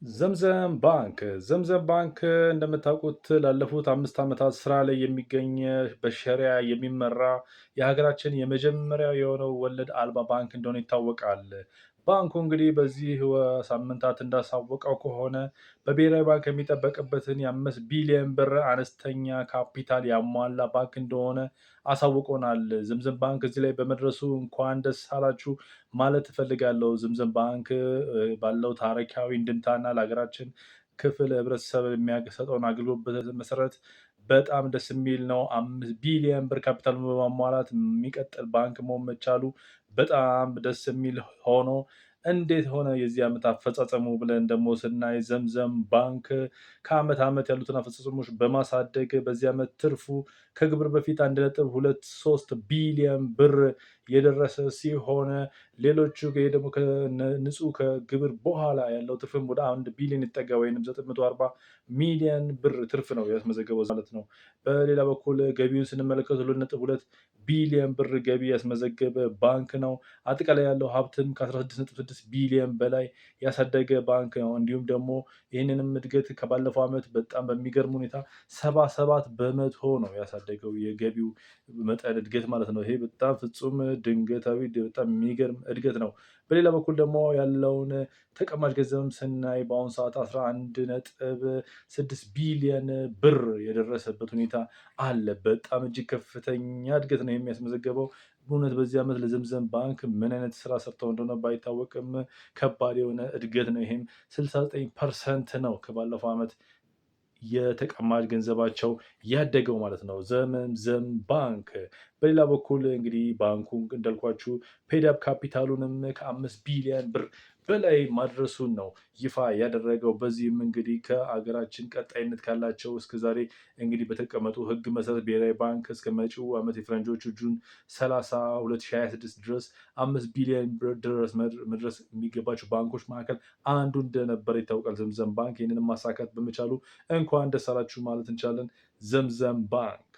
ዘምዘም ባንክ እንደምታውቁት ላለፉት 5 ዓመታት ስራ ላይ የሚገኝ በሸሪያ የሚመራ የሀገራችን የመጀመሪያው የሆነው ወለድ አልባ ባንክ እንደሆነ ይታወቃል። ባንኩ እንግዲህ በዚህ ሳምንታት እንዳሳወቀው ከሆነ በብሔራዊ ባንክ የሚጠበቅበትን የ5 ቢሊዮን ብር አነስተኛ ካፒታል ያሟላ ባንክ እንደሆነ አሳውቆናል። ዝምዝም ባንክ እዚህ ላይ በመድረሱ እንኳን ደስ አላችሁ ማለት እፈልጋለሁ። ዝምዝም ባንክ ባለው ታሪካዊ እንድምታና ለሀገራችን ክፍል ህብረተሰብ የሚሰጠውን አገልግሎት መሰረት በጣም ደስ የሚል ነው። 5 ቢሊዮን ብር ካፒታል በማሟላት የሚቀጥል ባንክ መሆን መቻሉ በጣም ደስ የሚል ሆኖ እንዴት ሆነ የዚህ ዓመት አፈጻጸሙ ብለን ደግሞ ስናይ ዘምዘም ባንክ ከዓመት ዓመት ያሉትን አፈጻጸሞች በማሳደግ በዚህ ዓመት ትርፉ ከግብር በፊት 1.23 ቢሊዮን ብር የደረሰ ሲሆን ሌሎቹ ደግሞ ንጹህ ከግብር በኋላ ያለው ትርፍም ወደ 1 ቢሊዮን ይጠጋ ወይም 940 ሚሊዮን ብር ትርፍ ነው ያስመዘገበው ማለት ነው። በሌላ በኩል ገቢውን ስንመለከት 2.2 ቢሊዮን ብር ገቢ ያስመዘገበ ባንክ ነው። አጠቃላይ ያለው ሀብትም ከ16.6 ቢሊዮን በላይ ያሳደገ ባንክ ነው። እንዲሁም ደግሞ ይህንንም እድገት ከባለፈው ዓመት በጣም በሚገርም ሁኔታ 77% ነው ያሳደገው የገቢው መጠን እድገት ማለት ነው። ይሄ በጣም ፍጹም ድንገታዊ በጣም የሚገርም እድገት ነው። በሌላ በኩል ደግሞ ያለውን ተቀማጭ ገንዘብም ስናይ በአሁኑ ሰዓት 11.6 ቢሊዮን ብር የደረሰበት ሁኔታ አለ። በጣም እጅግ ከፍተኛ እድገት ነው የሚያስመዘገበው። በእውነት በዚህ ዓመት ለዘምዘም ባንክ ምን አይነት ስራ ሰርተው እንደሆነ ባይታወቅም ከባድ የሆነ እድገት ነው። ይሄም 69% ነው ከባለፈው ዓመት የተቀማጭ ገንዘባቸው ያደገው ማለት ነው። ዘመን ባንክ በሌላ በኩል እንግዲህ ባንኩ እንዳልኳችሁ ፔዳፕ ካፒታሉንም ከ5 ቢሊዮን ብር በላይ ማድረሱን ነው ይፋ ያደረገው። በዚህም እንግዲህ ከአገራችን ቀጣይነት ካላቸው እስከዛሬ እንግዲህ በተቀመጡ ሕግ መሰረት ብሔራዊ ባንክ እስከ መጪው ዓመት የፈረንጆቹ ጁን 30 2026 ድረስ 5 ቢሊዮን ብር ድረስ መድረስ የሚገባቸው ባንኮች መካከል አንዱ እንደነበረ ይታወቃል። ዘምዘም ባንክ ይህንንም ማሳካት በመቻሉ እንኳን ደስ አላችሁ ማለት እንችላለን። ዘምዘም ባንክ